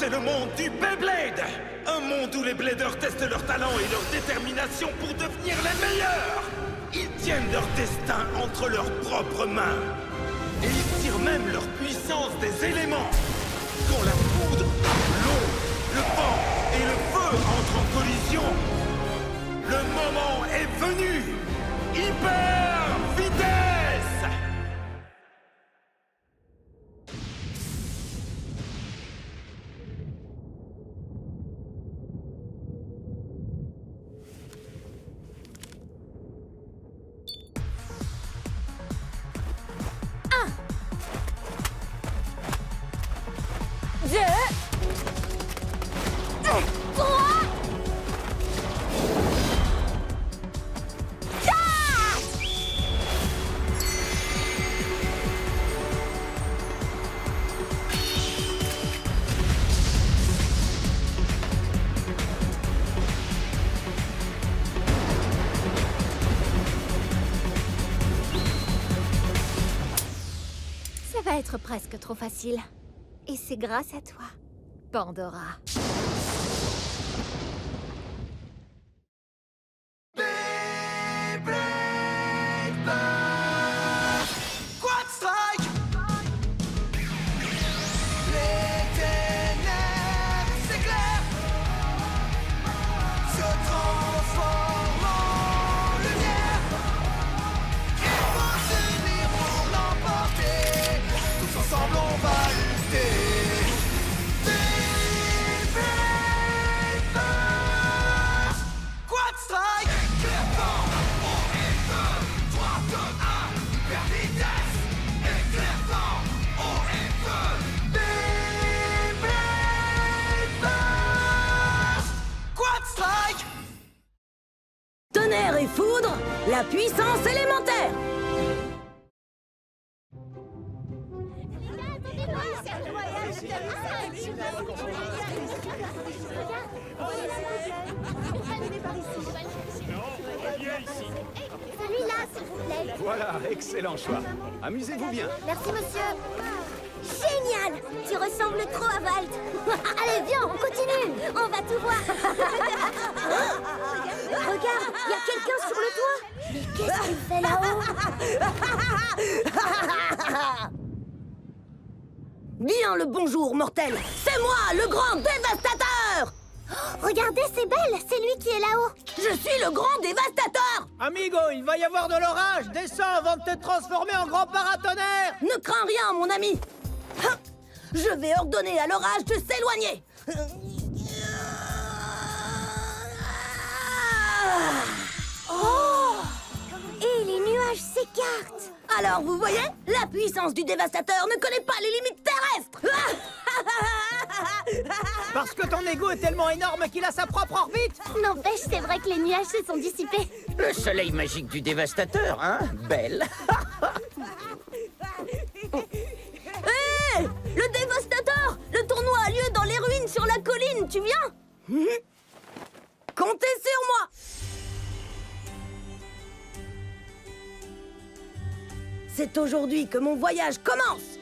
c'est le monde du Beyblade! Un monde où les bladers testent leur talent et leur détermination pour devenir les meilleurs! Ils tiennent leur destin entre leurs propres mains. Et ils tirent même leur puissance des éléments. Quand la poudre, l'eau, le vent et le feu entrent en collision, le moment est venu! Hyper vitesse! Ça va être presque trop facile. Et c'est grâce à toi, Pandora. Tonnerre et foudre, la puissance élémentaire. Celui-là, s'il vous plaît. Voilà, excellent choix. Amusez-vous bien. Merci, monsieur. Génial! Tu ressembles trop à Valt. Allez, viens, on continue. On va tout voir. Regarde, il y a quelqu'un sur le toit. Mais qu'est-ce qu'il fait là-haut? Bien le bonjour, mortel. C'est moi, le grand dévastateur. Regardez, c'est Belle. C'est lui qui est là-haut. Je suis le grand dévastateur. Amigo, il va y avoir de l'orage. Descends avant de te transformer en grand paratonnerre. Ne crains rien, mon ami. Je vais ordonner à l'orage de s'éloigner. Oh! Et les nuages s'écartent. Alors, vous voyez, la puissance du dévastateur ne connaît pas les limites terrestres. Parce que ton ego est tellement énorme qu'il a sa propre orbite. N'empêche, c'est vrai que les nuages se sont dissipés. Le soleil magique du dévastateur, hein, Belle? Hé, le dévastateur! Le tournoi a lieu dans les ruines sur la colline, tu viens? Comptez sur moi! C'est aujourd'hui que mon voyage commence!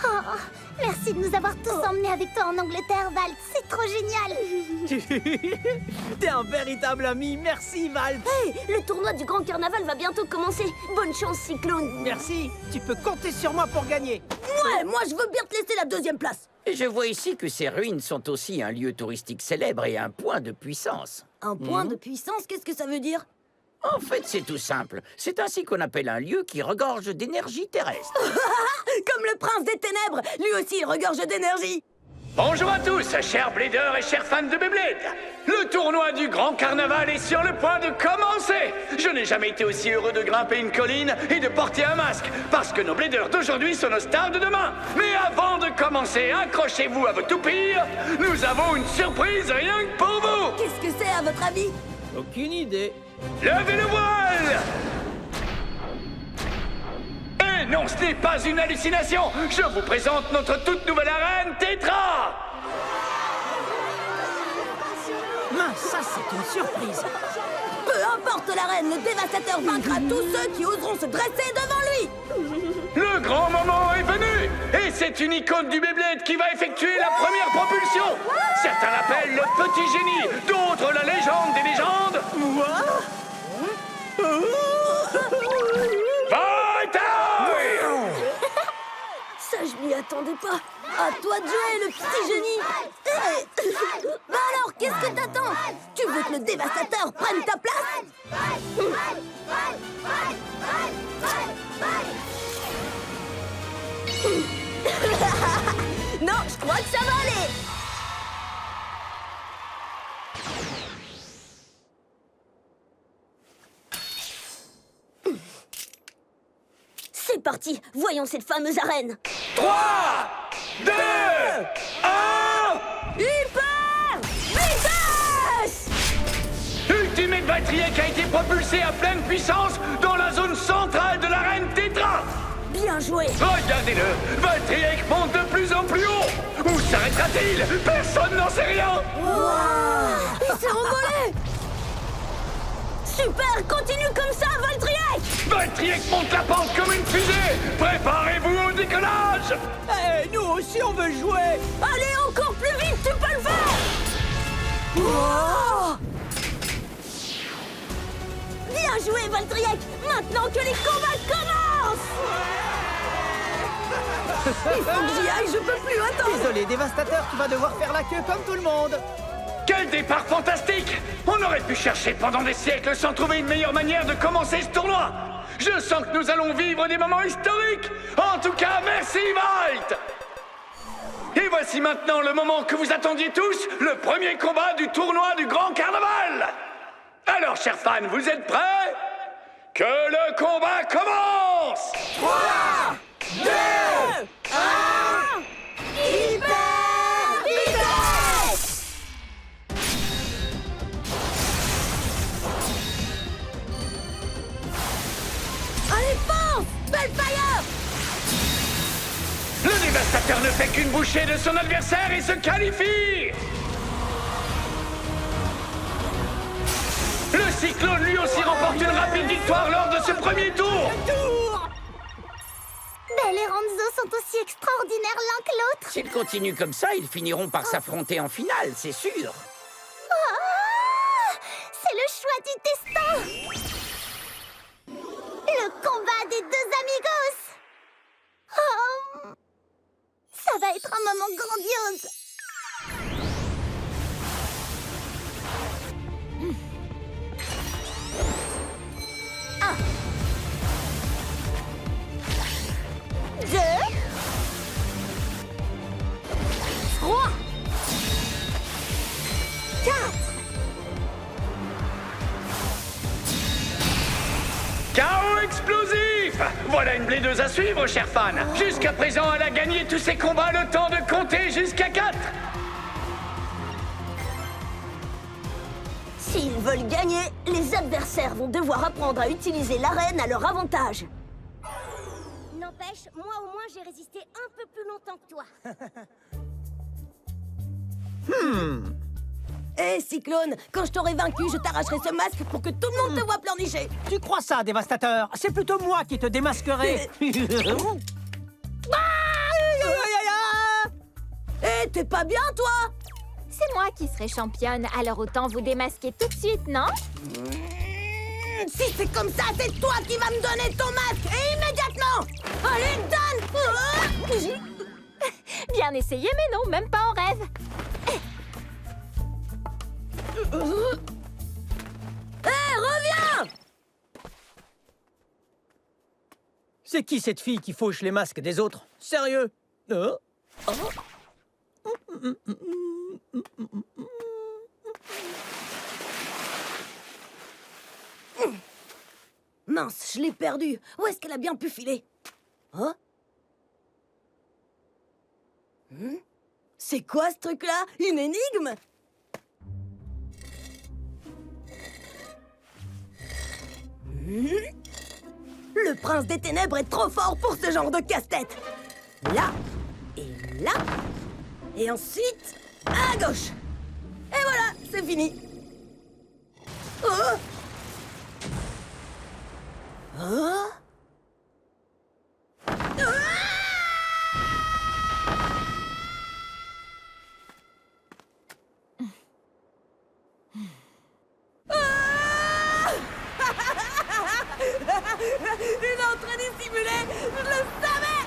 Oh, merci de nous avoir tous emmenés avec toi en Angleterre, Valt. C'est trop génial. T'es un véritable ami. Merci, Val. Hey, le tournoi du Grand Carnaval va bientôt commencer. Bonne chance, Cyclone. Merci. Tu peux compter sur moi pour gagner. Ouais, moi je veux bien te laisser la deuxième place. Et je vois ici que ces ruines sont aussi un lieu touristique célèbre et un point de puissance. Un point de puissance, qu'est-ce que ça veut dire? En fait, c'est tout simple. C'est ainsi qu'on appelle un lieu qui regorge d'énergie terrestre. Comme le prince des ténèbres, lui aussi il regorge d'énergie. Bonjour à tous, chers bladers et chers fans de Beyblade. Le tournoi du Grand Carnaval est sur le point de commencer. Je n'ai jamais été aussi heureux de grimper une colline et de porter un masque, parce que nos bladers d'aujourd'hui sont nos stars de demain. Mais avant de commencer, accrochez-vous à vos toupies. Nous avons une surprise rien que pour vous. Qu'est-ce que c'est à votre avis? Aucune idée. Levez le voile! Et non, ce n'est pas une hallucination! Je vous présente notre toute nouvelle arène Tétra! Mince, ça c'est une surprise. Peu importe l'arène, le dévastateur vaincra tous ceux qui oseront se dresser devant lui. Le grand moment est venu! Et c'est une icône du Beyblade qui va effectuer la première propulsion! Certains l'appellent le petit génie, d'autres la légende des légendes! Ça, je m'y attendais pas. À toi de jouer, le petit génie. Bah alors, qu'est-ce que t'attends? Tu veux que le dévastateur prenne ta place? Non, je crois que ça va aller. C'est parti, voyons cette fameuse arène. 3, 2, 1... Hyper vitesse! Ultimate Valtryek a été propulsé à pleine puissance dans la zone centrale de l'arène Tétra! Bien joué. Regardez-le, Valtryek monte de plus en plus haut! Où s'arrêtera-t-il? Personne n'en sait rien! Il s'est envolé. Super, continue comme ça, Valtryek! Valtryek monte la pente comme une fusée! Préparez-vous au décollage! Eh, nous aussi on veut jouer. Allez, encore plus vite, tu peux le faire! Wow! Bien joué, Valtryek! Maintenant que les combats commencent! Il faut que j'y aille, je peux plus attendre! Désolé, dévastateur, tu vas devoir faire la queue comme tout le monde. Quel départ fantastique! On aurait pu chercher pendant des siècles sans trouver une meilleure manière de commencer ce tournoi! Je sens que nous allons vivre des moments historiques! En tout cas, merci Valt! Et voici maintenant le moment que vous attendiez tous, le premier combat du tournoi du Grand Carnaval! Alors, chers fans, vous êtes prêts? Que le combat commence! 3, 2, 1... Hyper vitesse! Allez, fonce! Spellfire! Le dévastateur ne fait qu'une bouchée de son adversaire et se qualifie! Le cyclone lui aussi remporte une rapide victoire lors de ce premier tour! Belle et Ranzo sont aussi extraordinaires l'un que l'autre. S'ils continuent comme ça, ils finiront par s'affronter en finale, c'est sûr. Ah, c'est le choix du destin. Le combat des deux amigos. Oh, ça va être un moment grandiose. Deux, 3, 4. Chaos explosif! Voilà une blaideuse à suivre, chers fans! Jusqu'à présent, elle a gagné tous ses combats le temps de compter jusqu'à 4! S'ils veulent gagner, les adversaires vont devoir apprendre à utiliser l'arène à leur avantage. N'empêche, moi au moins j'ai résisté un peu plus longtemps que toi. Hé, Cyclone, quand je t'aurai vaincu, je t'arracherai ce masque pour que tout le monde te voit pleurnicher. Tu crois ça, dévastateur? C'est plutôt moi qui te démasquerai. Hé, t'es pas bien, toi? C'est moi qui serai championne, alors autant vous démasquer tout de suite, non? Si c'est comme ça, c'est toi qui vas me donner ton masque, et immédiatement! Allez, donne! Bien essayé, mais non, même pas en rêve. Hé, reviens! C'est qui cette fille qui fauche les masques des autres? Sérieux? Mince, je l'ai perdue. Où est-ce qu'elle a bien pu filer? Hein? C'est quoi ce truc-là? Une énigme? Le prince des ténèbres est trop fort pour ce genre de casse-tête. Là, et là, et ensuite, à gauche. Et voilà, c'est fini. Oh. Oh. Une entrée dissimulée, je le savais.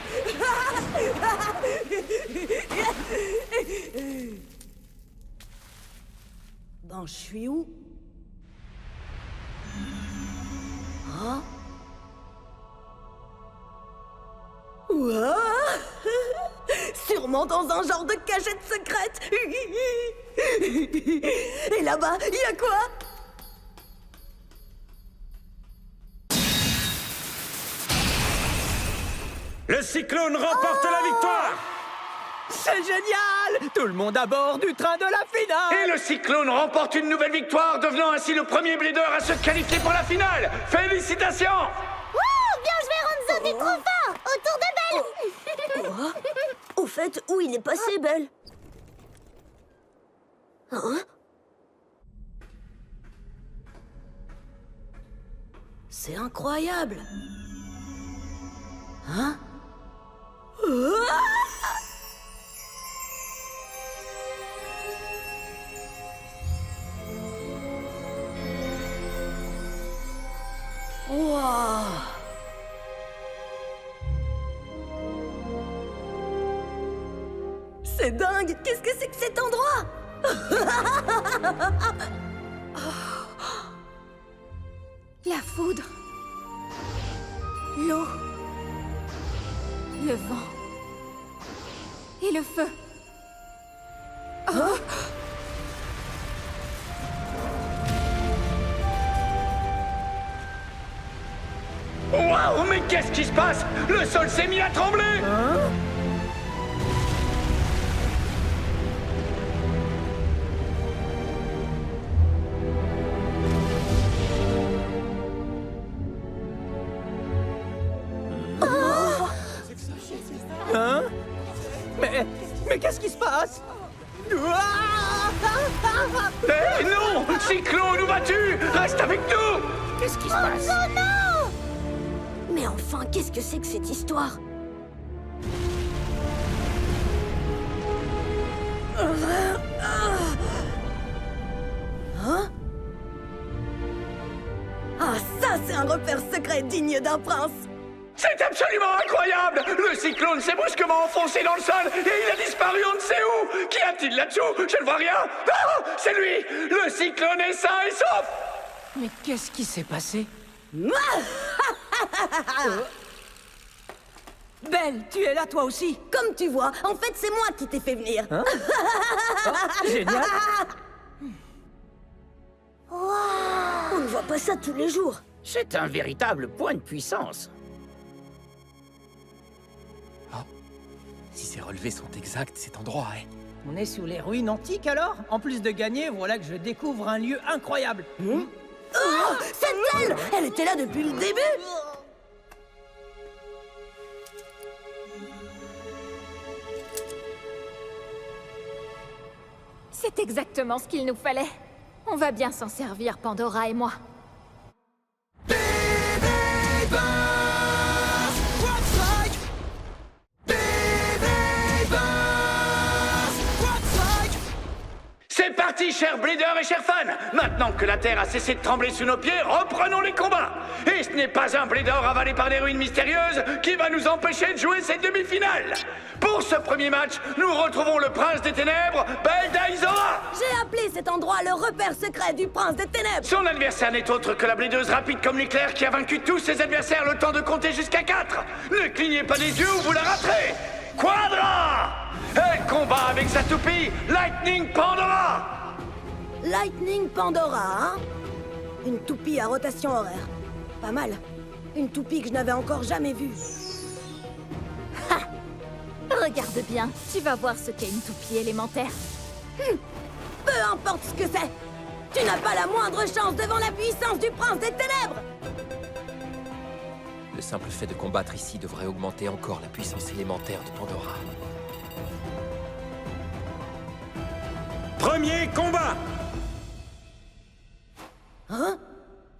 Bon, je suis où? Hein? Ouah. Sûrement dans un genre de cachette secrète. Et là-bas, il y a quoi? Le Cyclone remporte la victoire! C'est génial! Tout le monde à bord du train de la finale! Et le Cyclone remporte une nouvelle victoire, devenant ainsi le premier Blader à se qualifier pour la finale. Félicitations! Wouh! Bien joué, Ronzo, t'es trop fort! Autour de Belle! Au fait, où il est passé, Belle? Hein? C'est incroyable! Hein? Wow. C'est dingue! Qu'est-ce que c'est que cet endroit? La foudre. L'eau. Le vent. Et le feu. Waouh, mais qu'est-ce qui se passe? Le sol s'est mis à trembler! Hein? Mais qu'est-ce qui se passe? Eh non! Cyclone, où vas-tu? Reste avec nous! Qu'est-ce qui se passe? Oh non! Mais enfin, qu'est-ce que c'est que cette histoire? Hein? Ah, ça, c'est un repère secret digne d'un prince! C'est absolument incroyable! Le cyclone s'est brusquement enfoncé dans le sol et il a disparu on ne sait où! Qu'y a-t-il là-dessous? Je ne vois rien! Ah! C'est lui! Le cyclone est sain et sauf! Mais qu'est-ce qui s'est passé? Belle, tu es là toi aussi? Comme tu vois, en fait, c'est moi qui t'ai fait venir. Hein? Génial! On ne voit pas ça tous les jours. C'est un véritable point de puissance. Si ces relevés sont exacts, cet endroit est... On est sous les ruines antiques alors? En plus de gagner, voilà que je découvre un lieu incroyable. Oh, c'est elle! Elle était là depuis le début! C'est exactement ce qu'il nous fallait. On va bien s'en servir, Pandora et moi. C'est parti, chers Bleeders et chers fans! Maintenant que la Terre a cessé de trembler sous nos pieds, reprenons les combats! Et ce n'est pas un Bleeder avalé par des ruines mystérieuses qui va nous empêcher de jouer cette demi-finale! Pour ce premier match, nous retrouvons le prince des ténèbres, Beldaïzora! J'ai appelé cet endroit le repère secret du prince des ténèbres! Son adversaire n'est autre que la Bleedeuse rapide comme l'éclair qui a vaincu tous ses adversaires le temps de compter jusqu'à 4! Ne clignez pas des yeux ou vous la raterez! Quadra! Elle combat avec sa toupie, Lightning Pandora! Lightning Pandora, hein? Une toupie à rotation horaire. Pas mal. Une toupie que je n'avais encore jamais vue. Regarde bien, tu vas voir ce qu'est une toupie élémentaire. Peu importe ce que c'est! Tu n'as pas la moindre chance devant la puissance du prince des ténèbres! Le simple fait de combattre ici devrait augmenter encore la puissance élémentaire de Pandora. Premier combat! Hein?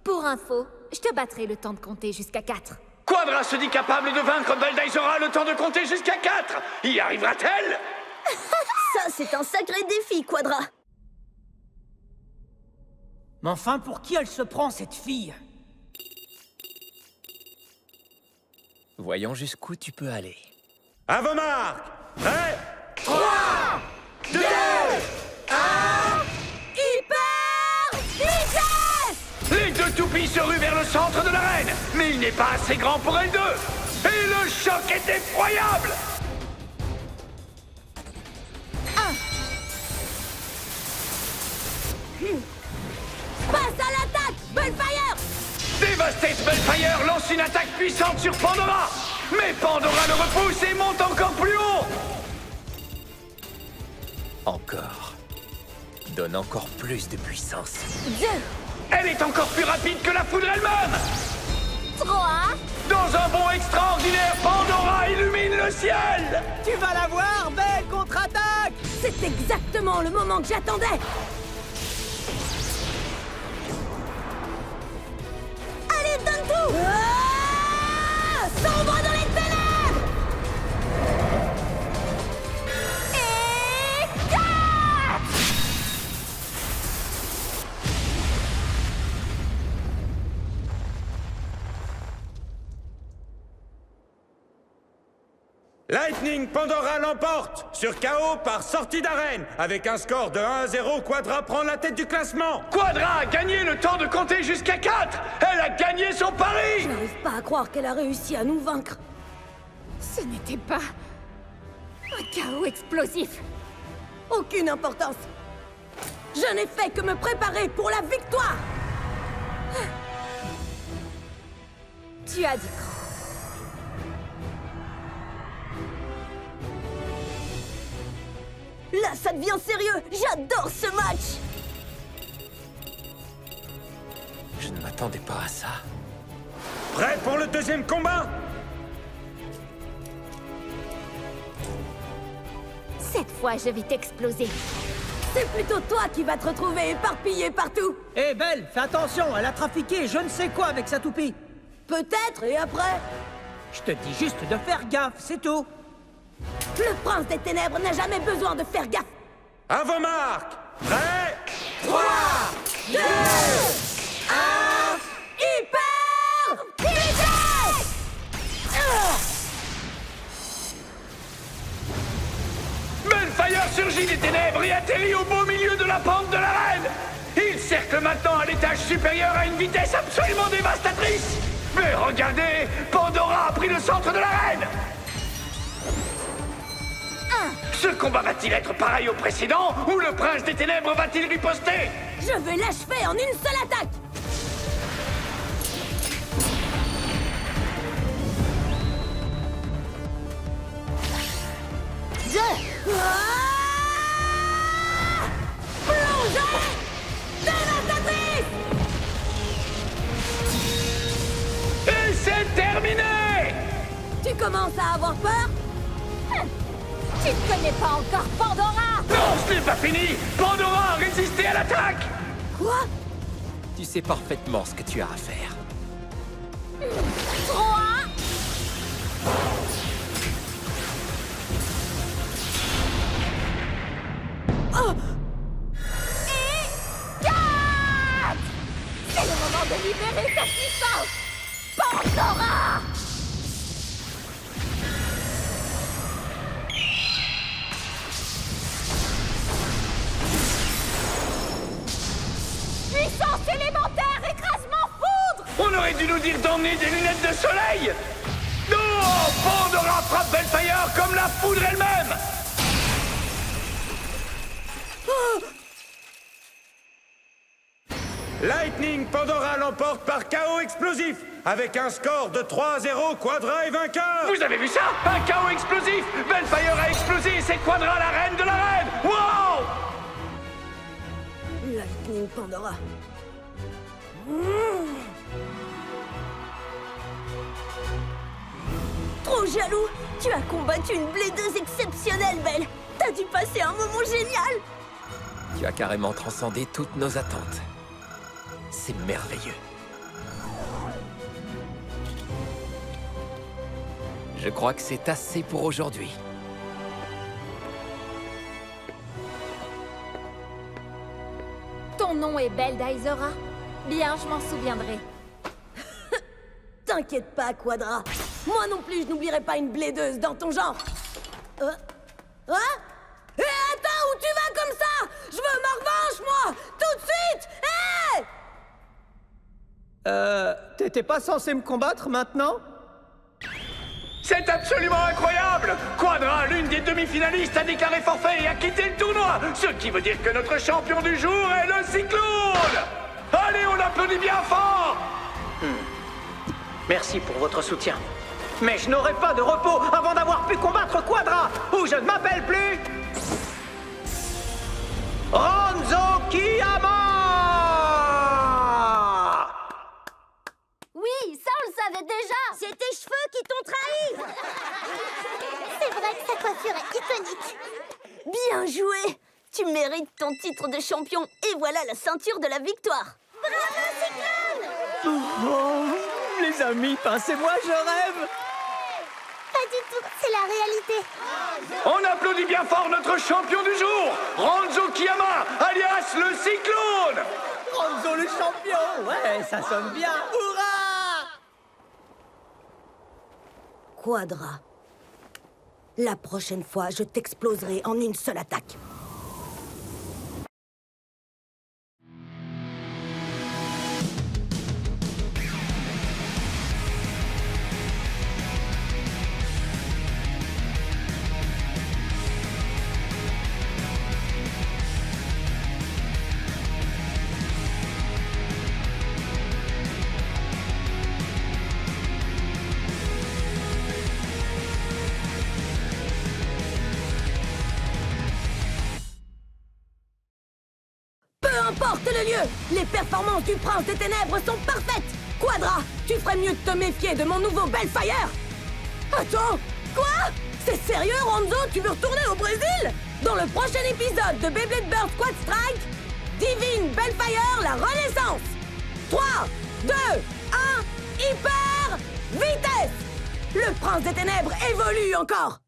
Pour info, je te battrai le temps de compter jusqu'à 4. Quadra se dit capable de vaincre Beldaisora le temps de compter jusqu'à 4. Y arrivera-t-elle? Ça, c'est un sacré défi, Quadra. Mais enfin, pour qui elle se prend, cette fille? Voyons jusqu'où tu peux aller. À vos marques! Prêt? 3, 2, Hyper vitesse! Les deux toupies se ruent vers le centre de l'arène, mais il n'est pas assez grand pour elles deux. Et le choc est effroyable. Passe à l'attaque, Bellfire! Devastated Spellfire lance une attaque puissante sur Pandora. Mais Pandora le repousse et monte encore plus haut. Encore. Donne encore plus de puissance. 2, Elle est encore plus rapide que la foudre elle-même. 3, Dans un bond extraordinaire, Pandora illumine le ciel. Tu vas la voir, belle contre-attaque! C'est exactement le moment que j'attendais! Allez, donne tout! Sombre dans les ténèbres! Et 4! Lightning Pandora l'emporte sur KO par sortie d'arène. Avec un score de 1-0, Quadra prend la tête du classement. Quadra a gagné le temps de compter jusqu'à 4. Elle a gagné son pari. Je n'arrive pas à croire qu'elle a réussi à nous vaincre. ce n'était pas un chaos explosif. Aucune importance. Je n'ai fait que me préparer pour la victoire. Tu as dit quoi? Là, ça devient sérieux. J'adore ce match. Je ne m'attendais pas à ça. Prêt pour le deuxième combat? Cette fois, je vais t'exploser. C'est plutôt toi qui vas te retrouver éparpillé partout. Hé, Belle, fais attention, elle a trafiqué je ne sais quoi avec sa toupie. Peut-être, et après? Je te dis juste de faire gaffe, c'est tout. Le prince des ténèbres n'a jamais besoin de faire gaffe. À vos marques! Prêt? 3, 2, 1, hyper vitesse! Bellfire surgit des ténèbres et atterrit au beau milieu de la pente de l'arène. Il cercle maintenant à l'étage supérieur à une vitesse absolument dévastatrice. Mais regardez, Pandora a pris le centre de l'arène. Ce combat va-t-il être pareil au précédent, ou le prince des ténèbres va-t-il riposter? Je vais l'achever en une seule attaque. Plongée dévastatrice! Et c'est terminé! Tu commences à avoir peur? Tu ne connais pas encore Pandora! Non, ce n'est pas fini! Pandora a résisté à l'attaque! Quoi? Tu sais parfaitement ce que tu as à faire. 3, et 4! C'est le moment de libérer ta puissance! Pandora! Puissance élémentaire, écrasement foudre! On aurait dû nous dire d'emmener des lunettes de soleil! Non! Pandora frappe Bellfire comme la foudre elle-même! Lightning Pandora l'emporte par KO explosif. Avec un score de 3-0, Quadra est vainqueur. Vous avez vu ça? Un chaos explosif! Bellfire a explosé et c'est Quadra la reine de l'arène! Wow! Lightning Pandora. trop jaloux. Tu as combattu une blaideuse exceptionnelle, Belle. T'as dû passer un moment génial. Tu as carrément transcendé toutes nos attentes. C'est merveilleux. Je crois que c'est assez pour aujourd'hui. Ton nom est Belle d'Aizora? Bien, je m'en souviendrai. T'inquiète pas, Quadra. Moi non plus, je n'oublierai pas une blaideuse dans ton genre. Hein? Hé, attends, où tu vas comme ça? Je veux ma revanche, moi! Tout de suite! Hé! T'étais pas censé me combattre maintenant? C'est absolument incroyable! Quadra, l'une des demi-finalistes, a déclaré forfait et a quitté le tournoi! Ce qui veut dire que notre champion du jour est le Cyclone! Allez, on applaudit bien fort! Merci pour votre soutien. Mais je n'aurai pas de repos avant d'avoir pu combattre Quadra, ou je ne m'appelle plus... Ronzo Kiyama! Oui, ça on le savait déjà. C'est tes cheveux qui t'ont trahi. C'est vrai que sa coiffure est iconique. Bien joué! Tu mérites ton titre de champion, et voilà la ceinture de la victoire! Bravo, Cyclone! Oh, les amis, pincez-moi, je rêve! Pas du tout, c'est la réalité. On applaudit bien fort notre champion du jour, Ronzo Kiyama, alias le Cyclone! Ronzo le champion! Ouais, ça sonne bien! Hurrah! Quadra, la prochaine fois, je t'exploserai en une seule attaque. Peu importe le lieu, les performances du Prince des Ténèbres sont parfaites. Quadra, tu ferais mieux de te méfier de mon nouveau Bellfire. Attends, quoi? C'est sérieux, Ronzo? Tu veux retourner au Brésil? Dans le prochain épisode de Beyblade Burst Quad Strike, Divine Bellfire, la renaissance. 3, 2, 1, hyper vitesse. Le Prince des Ténèbres évolue encore.